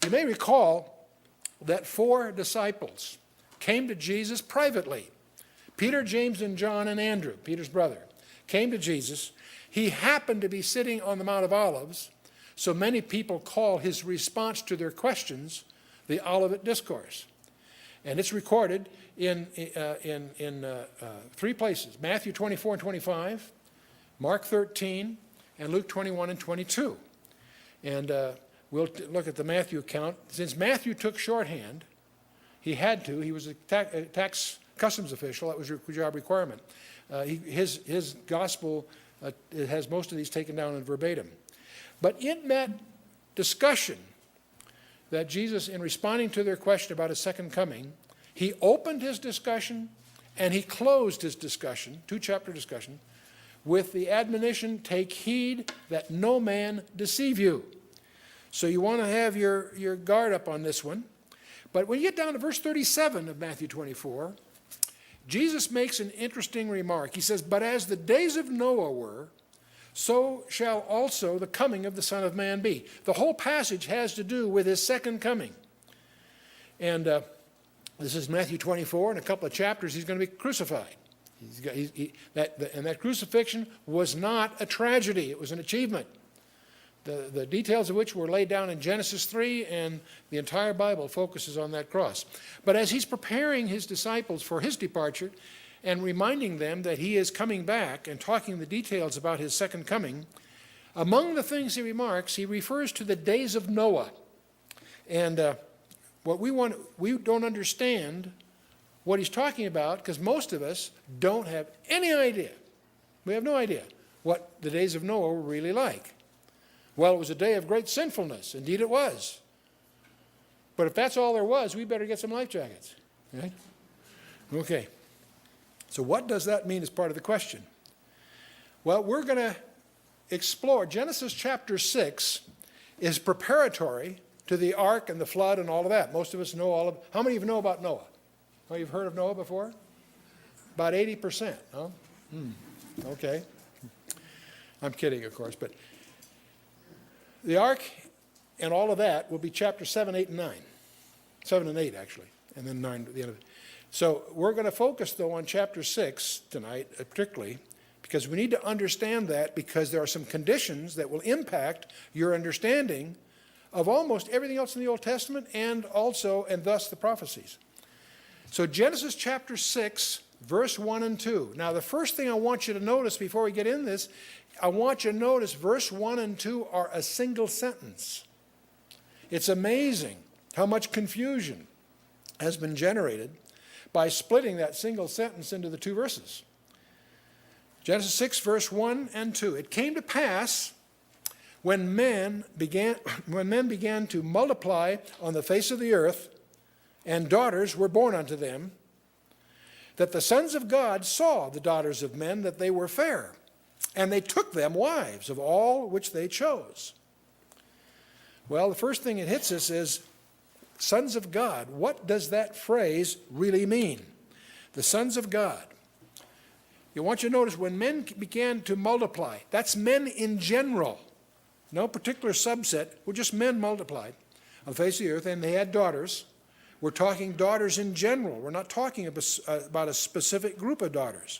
You may recall that 4 disciples came to Jesus privately. Peter, James, and John, and Andrew, Peter's brother, came to Jesus. He happened to be sitting on the Mount of Olives, so many people call his response to their questions the Olivet Discourse. And it's recorded in 3 places: Matthew 24 and 25, Mark 13, and Luke 21 and 22. And we'll look at the Matthew account. Since Matthew took shorthand, he had to. He was a tax customs official. That was a job requirement. His gospel it has most of these taken down in verbatim. But in that discussion that Jesus, in responding to their question about his second coming, he opened his discussion and he closed his discussion, 2-chapter discussion, with the admonition, take heed that no man deceive you. So you want to have your guard up on this one. But when you get down to verse 37 of Matthew 24, Jesus makes an interesting remark. He says, but as the days of Noah were, so shall also the coming of the Son of Man be. The whole passage has to do with his second coming. And this is Matthew 24. In a couple of chapters, he's going to be crucified. That crucifixion was not a tragedy. It was an achievement. The details of which were laid down in Genesis 3, and the entire Bible focuses on that cross. But as he's preparing his disciples for his departure and reminding them that he is coming back and talking the details about his second coming, among the things he remarks, he refers to the days of Noah. And we don't understand what he's talking about, because most of us don't have any idea. We have no idea what the days of Noah were really like. Well, it was a day of great sinfulness. Indeed it was. But if that's all there was, we better get some life jackets. Right? Okay. So what does that mean as part of the question? Well, we're going to explore. Genesis chapter 6 is preparatory to the ark and the flood and all of that. Most of us know all of it. How many of you know about Noah? Oh, you've heard of Noah before? About 80%, huh? Okay. I'm kidding, of course, but the ark and all of that will be chapter 7, 8, and 9. 7 and 8, actually, and then 9 at the end of it. So we're going to focus, though, on chapter 6 tonight, particularly, because we need to understand that, because there are some conditions that will impact your understanding of almost everything else in the Old Testament, and thus the prophecies. So Genesis chapter 6, verse 1 and 2. Now, the first thing I want you to notice before we get in this, I want you to notice verse 1 and 2 are a single sentence. It's amazing how much confusion has been generated by splitting that single sentence into the 2 verses. Genesis 6, verse 1 and 2. It came to pass when men began to multiply on the face of the earth, and daughters were born unto them, that the sons of God saw the daughters of men, that they were fair, and they took them wives of all which they chose. Well, the first thing it hits us is sons of God. What does that phrase really mean? The sons of God. You want you to notice when men began to multiply, that's men in general. No particular subset, we're just men multiplied on the face of the earth, and they had daughters. We're talking daughters in general. We're not talking about a specific group of daughters.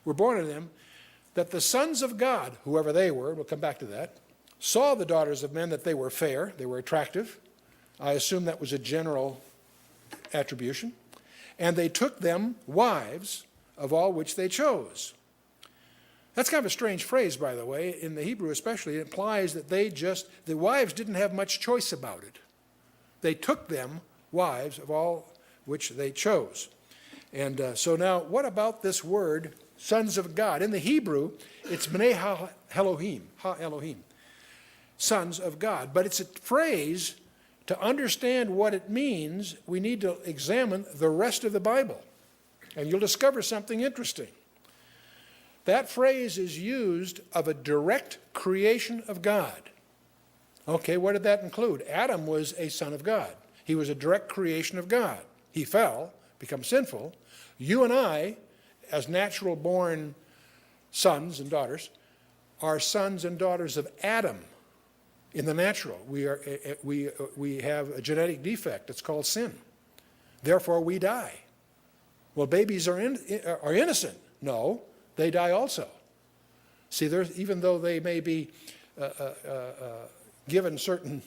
We're born of them. That the sons of God, whoever they were, we'll come back to that, saw the daughters of men that they were fair, they were attractive. I assume that was a general attribution. And they took them wives of all which they chose. That's kind of a strange phrase, by the way. In the Hebrew especially, it implies that the wives didn't have much choice about it. They took them wives of all which they chose. And so now, what about this word, sons of God? In the Hebrew, it's Bnei Ha-Elohim, Ha-Elohim, sons of God. But it's a phrase, to understand what it means, we need to examine the rest of the Bible. And you'll discover something interesting. That phrase is used of a direct creation of God. Okay, what did that include? Adam was a son of God. He was a direct creation of God. He fell, become sinful. You and I, as natural-born sons and daughters, are sons and daughters of Adam. in the natural. We have a genetic defect. It's called sin. Therefore, we die. Well, babies are innocent. No, they die also. See, even though they may be given certain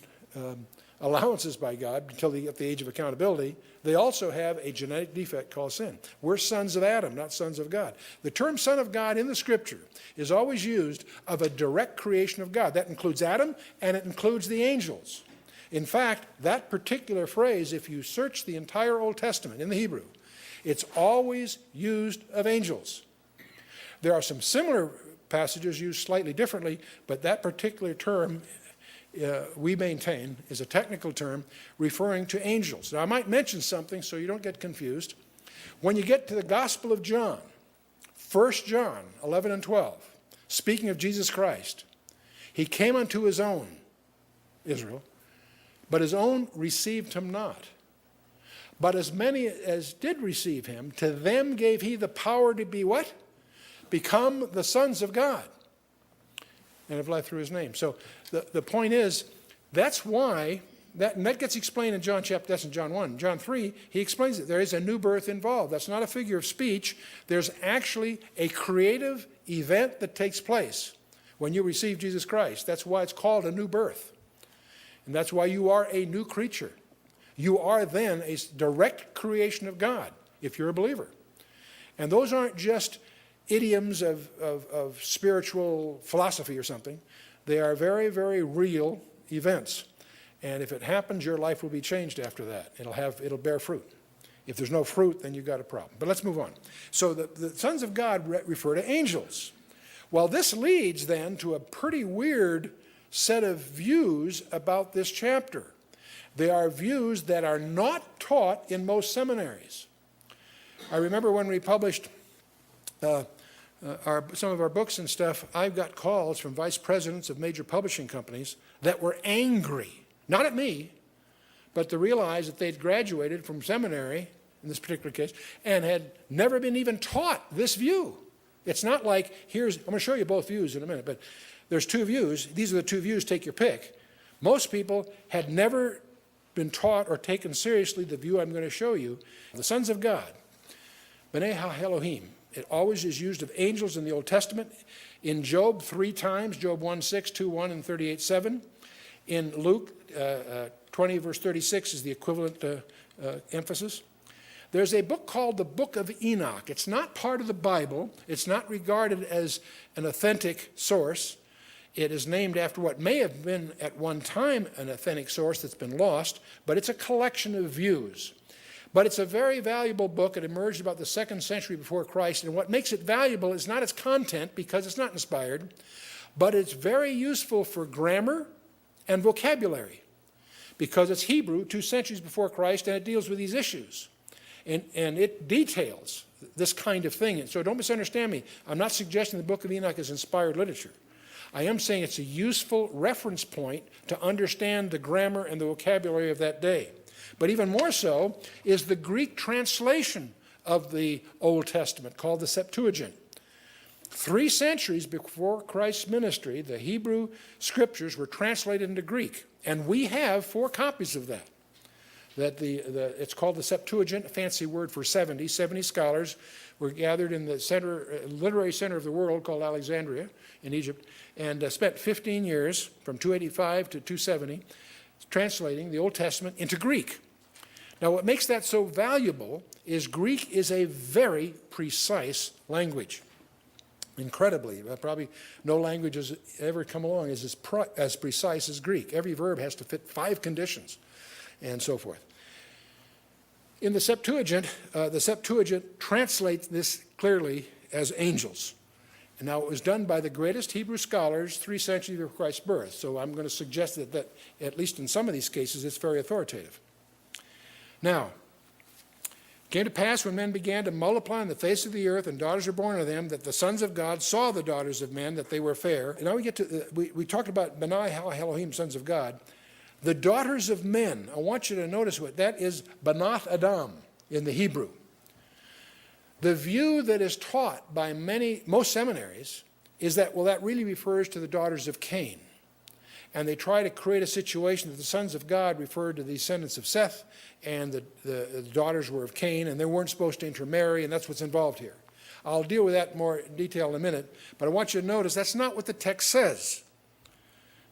allowances by God until they get the age of accountability, they also have a genetic defect called sin. We're sons of Adam, not sons of God. The term son of God in the Scripture is always used of a direct creation of God. That includes Adam, and it includes the angels. In fact, that particular phrase, if you search the entire Old Testament in the Hebrew, it's always used of angels. There are some similar passages used slightly differently, but that particular term we maintain is a technical term referring to angels. Now, I might mention something so you don't get confused. When you get to the Gospel of John, 1 John 11 and 12, speaking of Jesus Christ, he came unto his own, Israel, but his own received him not. But as many as did receive him, to them gave he the power to be what? Become the sons of God, and have life through his name. So the point is, that's why, and that gets explained in John chapter, that's in John 1. John 3, he explains it. There is a new birth involved. That's not a figure of speech. There's actually a creative event that takes place when you receive Jesus Christ. That's why it's called a new birth. And that's why you are a new creature. You are then a direct creation of God, if you're a believer. And those aren't just idioms of spiritual philosophy or something. They are very, very real events. And if it happens, your life will be changed after that. It'll bear fruit. If there's no fruit, then you've got a problem. But let's move on. So the sons of God refer to angels. Well, this leads then to a pretty weird set of views about this chapter. They are views that are not taught in most seminaries. I remember when we published some of our books and stuff, I've got calls from vice presidents of major publishing companies that were angry, not at me, but to realize that they'd graduated from seminary, in this particular case, and had never been even taught this view. It's not like, I'm going to show you both views in a minute, but there's two views. These are the two views, take your pick. Most people had never been taught or taken seriously the view I'm going to show you. The sons of God, B'nai Ha-Elohim. It always is used of angels in the Old Testament. In Job 3 times, Job 1:6, 2:1, and 38:7. In Luke 20, verse 36 is the equivalent emphasis. There's a book called the Book of Enoch. It's not part of the Bible. It's not regarded as an authentic source. It is named after what may have been at one time an authentic source that's been lost, but it's a collection of views. But it's a very valuable book. It emerged about the 2nd century before Christ, and what makes it valuable is not its content, because it's not inspired, but it's very useful for grammar and vocabulary, because it's Hebrew, 2 centuries before Christ, and it deals with these issues. And it details this kind of thing. And so don't misunderstand me. I'm not suggesting the Book of Enoch is inspired literature. I am saying it's a useful reference point to understand the grammar and the vocabulary of that day. But even more so is the Greek translation of the Old Testament, called the Septuagint. 3 centuries before Christ's ministry, the Hebrew scriptures were translated into Greek, and we have 4 copies of that. It's called the Septuagint, a fancy word for 70. 70 scholars were gathered in the literary center of the world called Alexandria in Egypt, and spent 15 years, from 285 to 270, translating the Old Testament into Greek. Now, what makes that so valuable is Greek is a very precise language. Incredibly, probably no language has ever come along as precise as Greek. Every verb has to fit 5 conditions, and so forth. In the Septuagint translates this clearly as angels. And now it was done by the greatest Hebrew scholars 3 centuries before Christ's birth. So I'm going to suggest that at least in some of these cases, it's very authoritative. Now, it came to pass when men began to multiply on the face of the earth, and daughters were born of them, that the sons of God saw the daughters of men, that they were fair. And now we get to, we talked about B'nai Ha-Elohim, sons of God. The daughters of men, I want you to notice what that is, Banat Adam in the Hebrew. The view that is taught by most seminaries is that, well, that really refers to the daughters of Cain. and they try to create a situation that the sons of God referred to the descendants of Seth, and the daughters were of Cain, and they weren't supposed to intermarry, and that's what's involved here. I'll deal with that in more detail in a minute, but I want you to notice that's not what the text says.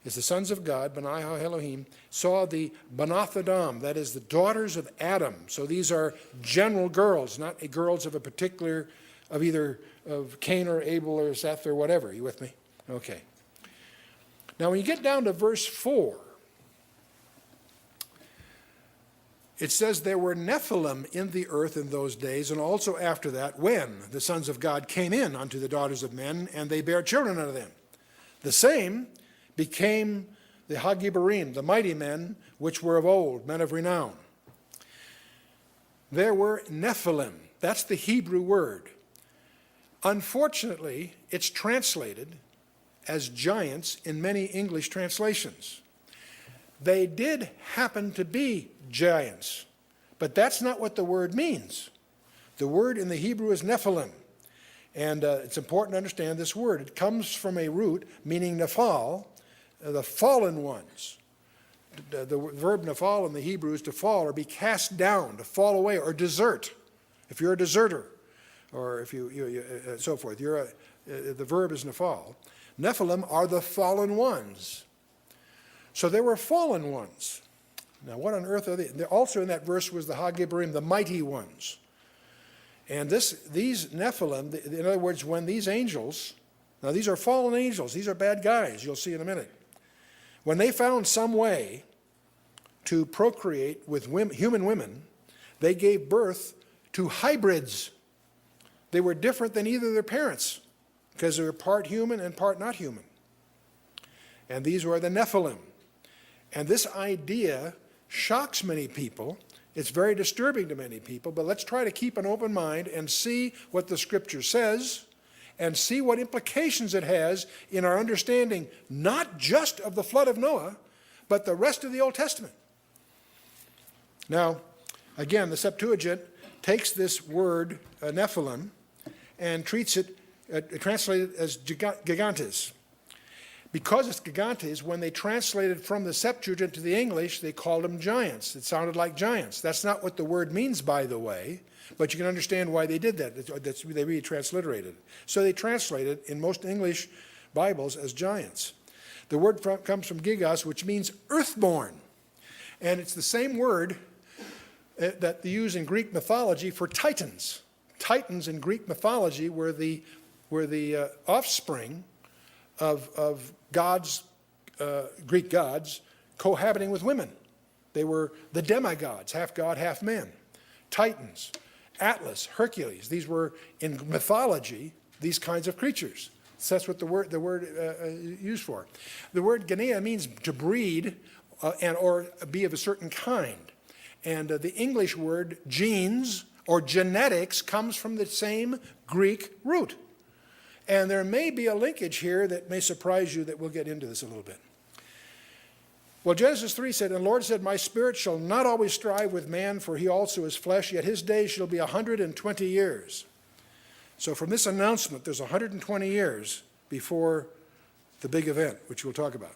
It's the sons of God, Bani Elohim, saw the Banath Adam, that is the daughters of Adam. So these are general girls, not girls of a particular, of either of Cain or Abel or Seth or whatever. You with me? Okay. Now when you get down to verse 4, it says there were Nephilim in the earth in those days, and also after that, when the sons of God came in unto the daughters of men, and they bare children unto them. The same became the Hagibarim, the mighty men, which were of old, men of renown. There were Nephilim. That's the Hebrew word. Unfortunately, it's translated as giants in many English translations. They did happen to be giants, but that's not what the word means. The word in the Hebrew is Nephilim, and it's important to understand this word. It comes from a root meaning nephal, the fallen ones. The verb nephal in the Hebrew is to fall or be cast down, to fall away, or desert. If you're a deserter, or if you so forth, the verb is nephal. Nephilim are the fallen ones. So there were fallen ones. Now, what on earth are they? Also in that verse was the Hagibarim, the mighty ones. And these Nephilim, in other words, when these angels, now these are fallen angels, these are bad guys, you'll see in a minute. When they found some way to procreate with human women, they gave birth to hybrids. They were different than either of their parents because they were part human and part not human. And these were the Nephilim. And this idea shocks many people. It's very disturbing to many people, but let's try to keep an open mind and see what the Scripture says and see what implications it has in our understanding, not just of the flood of Noah, but the rest of the Old Testament. Now, again, the Septuagint takes this word, Nephilim, and treats it, translated as gigantes. Because it's gigantes, when they translated from the Septuagint to the English, they called them giants. It sounded like giants. That's not what the word means, by the way, but you can understand why they did that. They really transliterated. So they translated in most English Bibles as giants. The word comes from gigas, which means earthborn. And it's the same word that they use in Greek mythology for titans. Titans in Greek mythology were the offspring of gods, Greek gods, cohabiting with women. They were the demigods, half god, half man. Titans, Atlas, Hercules, these were in mythology these kinds of creatures. So that's what the word used for. The word genea means to breed or be of a certain kind. And the English word genes or genetics comes from the same Greek root. And there may be a linkage here that may surprise you that we'll get into this a little bit. Well, Genesis 3 said, and the Lord said, my spirit shall not always strive with man, for he also is flesh, yet his days shall be 120 years. So from this announcement, there's 120 years before the big event, which we'll talk about.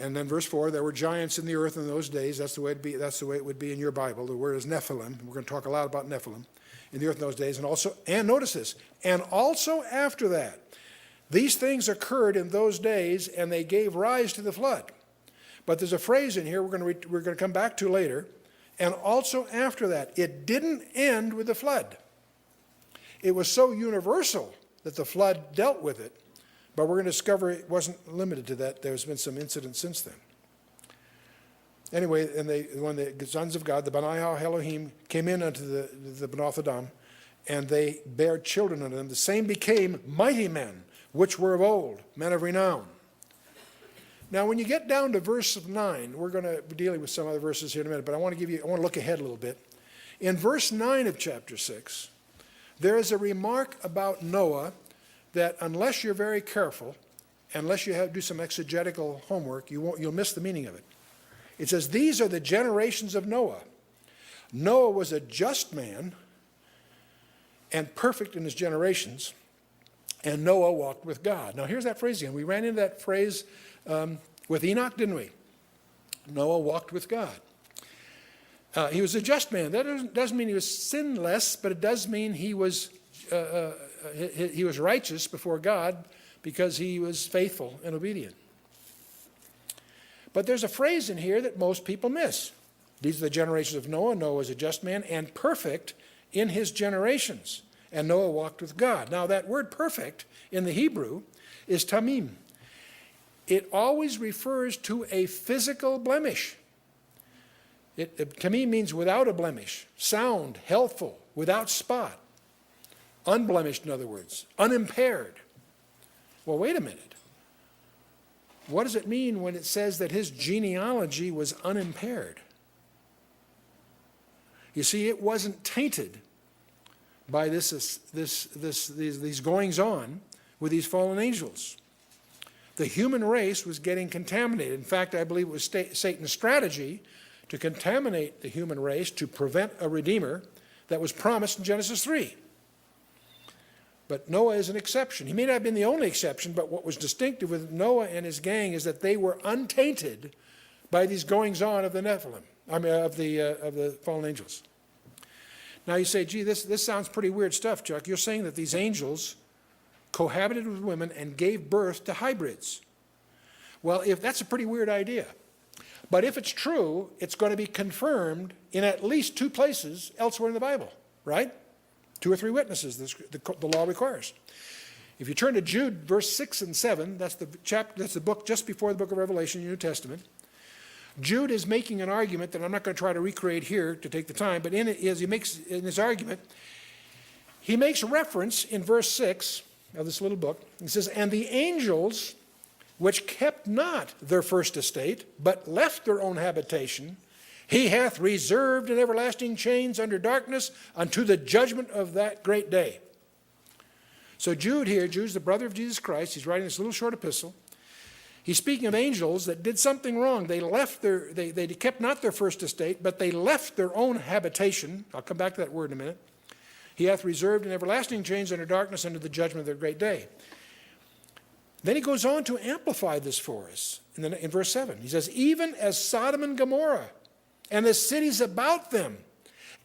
And then verse 4, there were giants in the earth in those days. That's the way it would be in your Bible. The word is Nephilim. We're going to talk a lot about Nephilim in the earth in those days. And notice this, and also after that, these things occurred in those days, and they gave rise to the flood. But there's a phrase in here we're going to come back to later. And also after that, it didn't end with the flood. It was so universal that the flood dealt with it. But we're going to discover it wasn't limited to that. There's been some incidents since then. Anyway, when the sons of God, the Bani Elohim, came in unto the Banath Adam, and they bare children unto them, the same became mighty men, which were of old, men of renown. Now, when you get down to verse 9, we're going to be dealing with some other verses here in a minute, but I want to look ahead a little bit. In verse 9 of chapter 6, there is a remark about Noah that unless you're very careful, unless you do some exegetical homework, you'll miss the meaning of it. It says, these are the generations of Noah. Noah was a just man and perfect in his generations, and Noah walked with God. Now here's that phrase again. We ran into that phrase with Enoch, didn't we? Noah walked with God. He was a just man. That doesn't mean he was sinless, but it does mean he was righteous before God because he was faithful and obedient. But there's a phrase in here that most people miss. These are the generations of Noah. Noah was a just man and perfect in his generations. And Noah walked with God. Now that word perfect in the Hebrew is tamim. It always refers to a physical blemish. Tamim means without a blemish, sound, healthful, without spot, unblemished in other words, unimpaired. Well, wait a minute. What does it mean when it says that his genealogy was unimpaired? You see, it wasn't tainted by these goings-on with these fallen angels. The human race was getting contaminated. In fact, I believe it was Satan's strategy to contaminate the human race to prevent a Redeemer that was promised in Genesis 3. But Noah is an exception. He may not have been the only exception, but what was distinctive with Noah and his gang is that they were untainted by these goings-on of the Nephilim, of the fallen angels. Now you say, gee, this sounds pretty weird stuff, Chuck. You're saying that these angels cohabited with women and gave birth to hybrids. Well, if that's a pretty weird idea. But if it's true, it's going to be confirmed in at least 2 places elsewhere in the Bible, right? 2 or 3 witnesses the law requires. If you turn to Jude, verse 6 and 7, that's the book just before the book of Revelation, the New Testament. Jude is making an argument that I'm not going to try to recreate here to take the time, but in his argument, he makes reference in verse 6 of this little book. He says, "And the angels which kept not their first estate, but left their own habitation, he hath reserved in everlasting chains under darkness unto the judgment of that great day." So Jude's the brother of Jesus Christ. He's writing this little short epistle. He's speaking of angels that did something wrong. They kept not their first estate, but they left their own habitation. I'll come back to that word in a minute. He hath reserved in everlasting chains under darkness unto the judgment of their great day. Then he goes on to amplify this for us in verse 7. He says, "Even as Sodom and Gomorrah and the cities about them,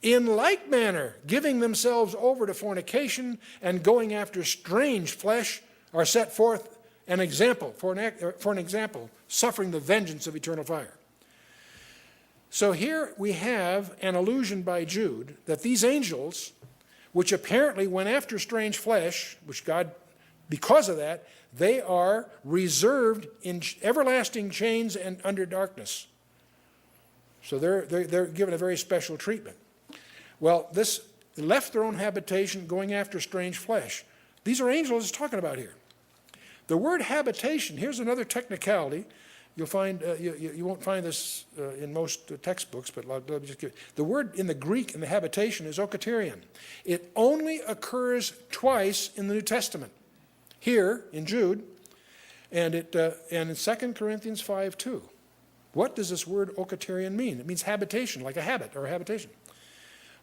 in like manner, giving themselves over to fornication and going after strange flesh, are set forth an example, for an example, suffering the vengeance of eternal fire." So here we have an allusion by Jude that these angels, which apparently went after strange flesh, which God, because of that, they are reserved in everlasting chains and under darkness. So they're given a very special treatment. Well, this left their own habitation, going after strange flesh. These are angels he's talking about here. The word habitation, here's another technicality. You'll find, you won't find this in most textbooks, but let me just give the word in the Greek in the habitation is okaterion. It only occurs twice in the New Testament. Here in Jude, and in 2 Corinthians 5:2. What does this word okaterion mean? It means habitation, like a habit or a habitation.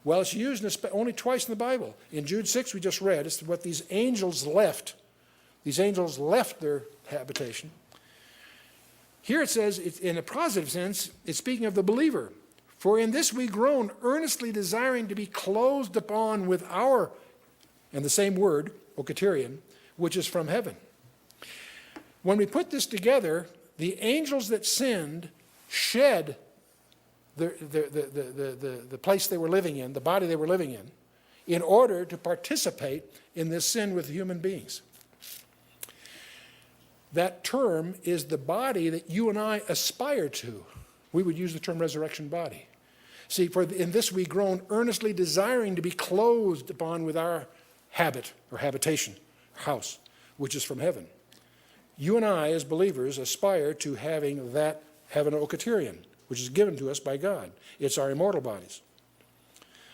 Well, it's used only twice in the Bible. In Jude 6, we just read, it's what these angels left. These angels left their habitation. Here it says, in a positive sense, it's speaking of the believer. "For in this we groan, earnestly desiring to be clothed upon with our," and the same word, okaterion, "which is from heaven." When we put this together, the angels that sinned shed the place they were living in, the body they were living in order to participate in this sin with human beings. That term is the body that you and I aspire to. We would use the term resurrection body. See, for in this we groan, earnestly desiring to be clothed upon with our habit or habitation, house, which is from heaven. You and I, as believers, aspire to having an okaterion, which is given to us by God. It's our immortal bodies.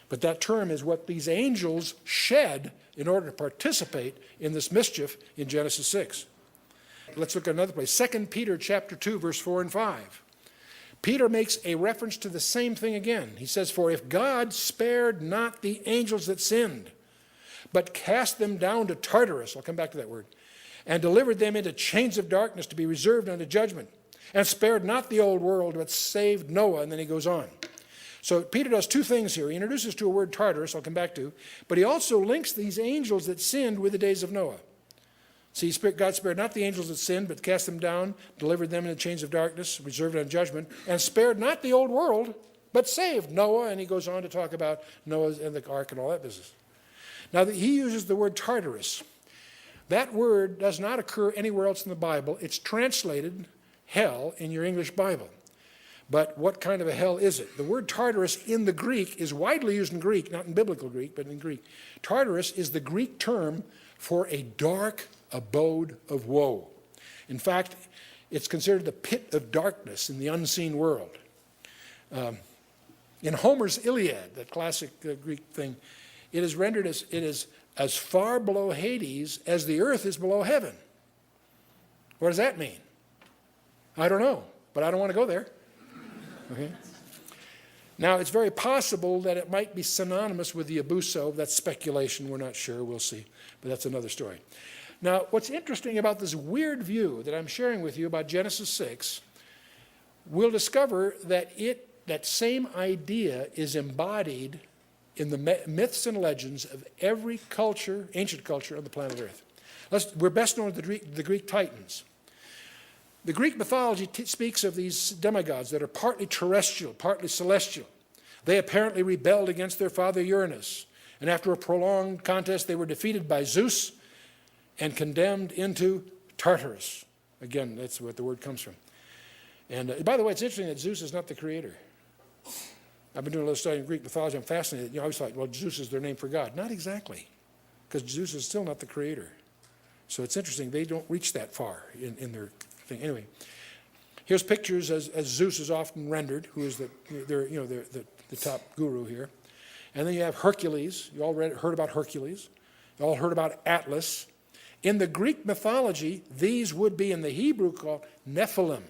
But that term is what these angels shed in order to participate in this mischief in Genesis 6. Let's look at another place. 2 Peter chapter 2, verse 4 and 5. Peter makes a reference to the same thing again. He says, "For if God spared not the angels that sinned, but cast them down to Tartarus. I'll come back to that word. And delivered them into chains of darkness to be reserved unto judgment. And spared not the old world, but saved Noah. And then he goes on. So Peter does two things here. He introduces to a word Tartarus, I'll come back to, but he also links these angels that sinned with the days of Noah. See, God spared not the angels that sinned, but cast them down, delivered them into chains of darkness, reserved unto judgment, and spared not the old world, but saved Noah. And he goes on to talk about Noah and the ark and all that business. Now, he uses the word Tartarus. That word does not occur anywhere else in the Bible. It's translated hell in your English Bible. But what kind of a hell is it? The word Tartarus in the Greek is widely used in Greek, not in biblical Greek, but in Greek. Tartarus is the Greek term for a dark abode of woe. In fact, it's considered the pit of darkness in the unseen world. In Homer's Iliad, that classic Greek thing, it is rendered as it is as far below Hades as the earth is below heaven. What does that mean? I don't know, but I don't want to go there. Okay. Now, it's very possible that it might be synonymous with the abuso. That's speculation. We're not sure. We'll see. But that's another story. Now, what's interesting about this weird view that I'm sharing with you about Genesis 6, we'll discover that that same idea is embodied in the myths and legends of every culture, ancient culture on the planet Earth. We're best known as the Greek Titans. The Greek mythology speaks of these demigods that are partly terrestrial, partly celestial. They apparently rebelled against their father Uranus, and after a prolonged contest, they were defeated by Zeus and condemned into Tartarus. Again, that's what the word comes from. And by the way, it's interesting that Zeus is not the creator. I've been doing a little study in Greek mythology. I'm fascinated. You know, I always thought, well, Zeus is their name for God. Not exactly, because Zeus is still not the creator. So it's interesting. They don't reach that far in their thing. Anyway, here's pictures as Zeus is often rendered, who is the top guru here. And then you have Hercules. You all heard about Hercules. You all heard about Atlas. In the Greek mythology, these would be in the Hebrew called Nephilim.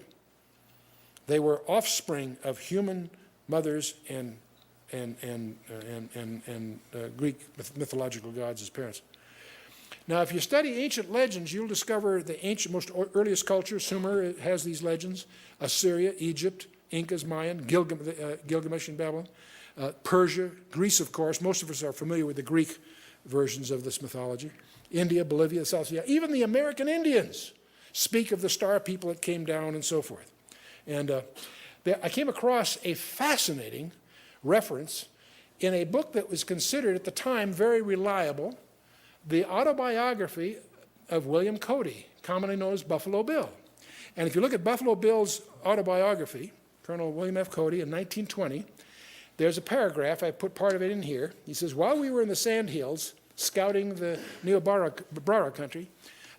They were offspring of human mothers and Greek mythological gods as parents. Now, if you study ancient legends, you'll discover the most earliest culture. Sumer has these legends. Assyria, Egypt, Incas, Mayan, Gilgamesh in Babylon, Persia, Greece, of course. Most of us are familiar with the Greek versions of this mythology. India, Bolivia, South Sudan. Even the American Indians speak of the star people that came down and so forth. And I came across a fascinating reference in a book that was considered at the time very reliable, the autobiography of William Cody, commonly known as Buffalo Bill. And if you look at Buffalo Bill's autobiography, Colonel William F. Cody in 1920, there's a paragraph, I put part of it in here. He says, while we were in the Sandhills scouting the Niobrara country,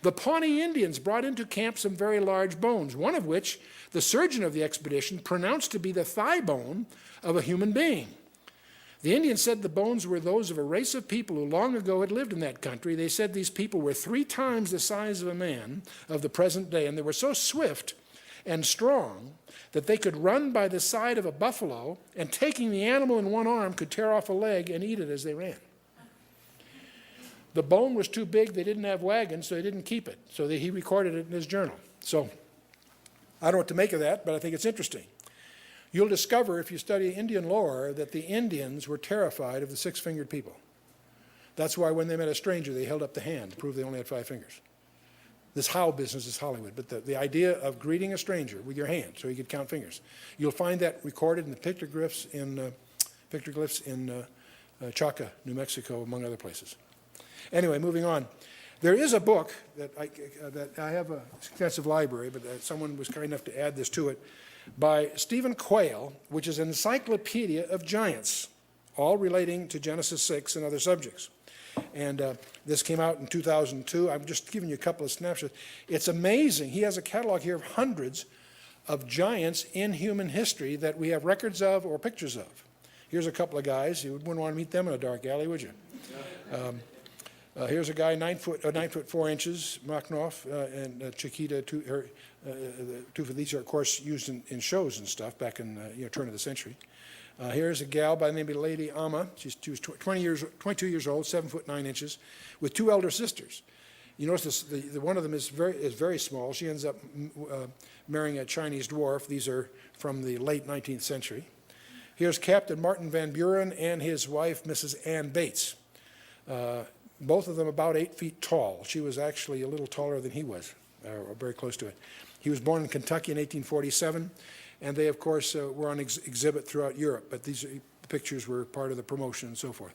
the Pawnee Indians brought into camp some very large bones, one of which the surgeon of the expedition pronounced to be the thigh bone of a human being. The Indians said the bones were those of a race of people who long ago had lived in that country. They said these people were 3 times the size of a man of the present day, and they were so swift and strong that they could run by the side of a buffalo, and taking the animal in one arm could tear off a leg and eat it as they ran. The bone was too big, they didn't have wagons, so they didn't keep it. So he recorded it in his journal. So I don't know what to make of that, but I think it's interesting. You'll discover, if you study Indian lore, that the Indians were terrified of the 6-fingered people. That's why when they met a stranger, they held up the hand to prove they only had 5 fingers. This howl business is Hollywood, but the idea of greeting a stranger with your hand so you could count fingers. You'll find that recorded in the pictoglyphs in Chaca, New Mexico, among other places. Anyway, moving on. There is a book that I have an extensive library, but someone was kind enough to add this to it, by Stephen Quayle, which is an encyclopedia of giants, all relating to Genesis 6 and other subjects. And this came out in 2002. I'm just giving you a couple of snapshots. It's amazing. He has a catalog here of hundreds of giants in human history that we have records of or pictures of. Here's a couple of guys. You wouldn't want to meet them in a dark alley, would you? Here's a guy 9 foot 4 inches, Makhnoff and Chiquita. These are, of course, used in shows and stuff back in turn of the century. Here's a gal by the name of Lady Amma. She was 22 years old, 7 foot 9 inches, with 2 elder sisters. You notice this, one of them is very small. She ends up marrying a Chinese dwarf. These are from the late 19th century. Here's Captain Martin Van Buren and his wife, Mrs. Ann Bates. Both of them about 8 feet tall. She was actually a little taller than he was, or very close to it. He was born in Kentucky in 1847, and they, of course, were on exhibit throughout Europe, but these pictures were part of the promotion and so forth.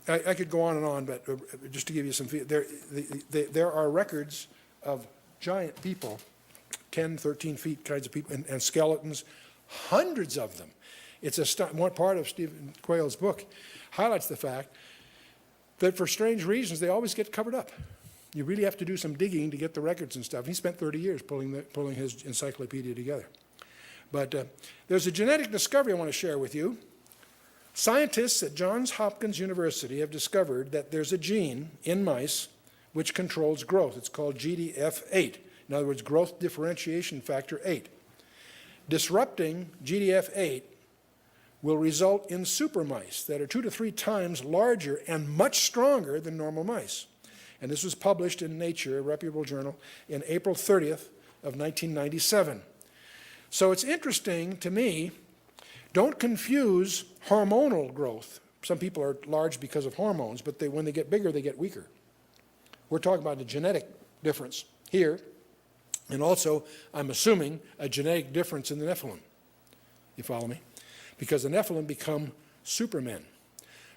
I could go on, but just to give you some there are records of giant people, 10, 13 feet kinds of people, and skeletons, hundreds of them. It's one part of Stephen Quayle's book highlights the fact that for strange reasons, they always get covered up. You really have to do some digging to get the records and stuff. He spent 30 years pulling his encyclopedia together. But there's a genetic discovery I want to share with you. Scientists at Johns Hopkins University have discovered that there's a gene in mice which controls growth. It's called GDF8. In other words, growth differentiation factor 8. Disrupting GDF8 will result in super mice that are 2 to 3 times larger and much stronger than normal mice. And this was published in Nature, a reputable journal, in April 30th of 1997. So it's interesting to me, don't confuse hormonal growth. Some people are large because of hormones, but when they get bigger, they get weaker. We're talking about a genetic difference here, and also, I'm assuming, a genetic difference in the Nephilim. You follow me? Because the Nephilim become supermen,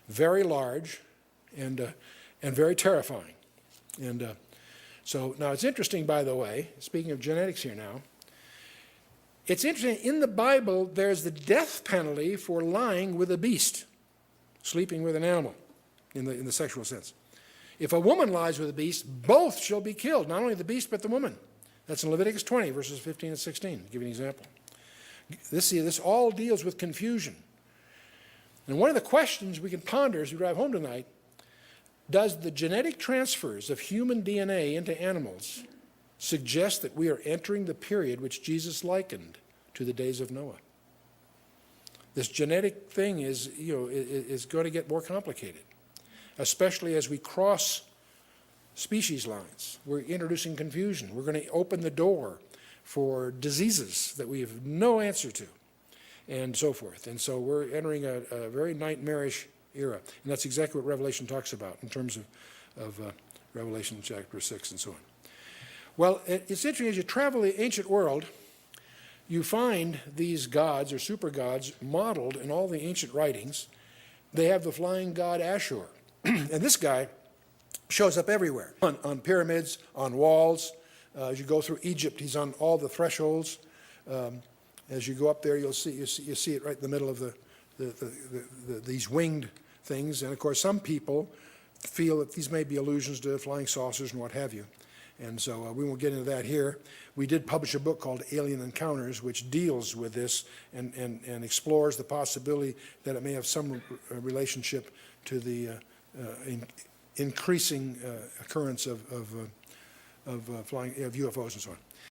very large and very terrifying. And so now it's interesting, by the way, speaking of genetics here now, it's interesting, in the Bible, there's the death penalty for lying with a beast, sleeping with an animal, in the sexual sense. If a woman lies with a beast, both shall be killed, not only the beast, but the woman. That's in Leviticus 20, verses 15 and 16. I'll give you an example. This all deals with confusion. And one of the questions we can ponder as we drive home tonight, does the genetic transfers of human DNA into animals suggest that we are entering the period which Jesus likened to the days of Noah? This genetic thing is going to get more complicated, especially as we cross species lines. We're introducing confusion. We're going to open the door for diseases that we have no answer to, and so forth. And so we're entering a very nightmarish era. And that's exactly what Revelation talks about in terms of Revelation chapter 6 and so on. Well, it's interesting, as you travel the ancient world, you find these gods or super gods modeled in all the ancient writings. They have the flying god Ashur. And this guy shows up everywhere, on pyramids, on walls. As you go through Egypt, he's on all the thresholds. As you go up there, you'll see it right in the middle of these winged things. And of course, some people feel that these may be allusions to flying saucers and what have you. And so we won't get into that here. We did publish a book called Alien Encounters, which deals with this and explores the possibility that it may have some relationship to the increasing occurrence of flying UFOs and so on.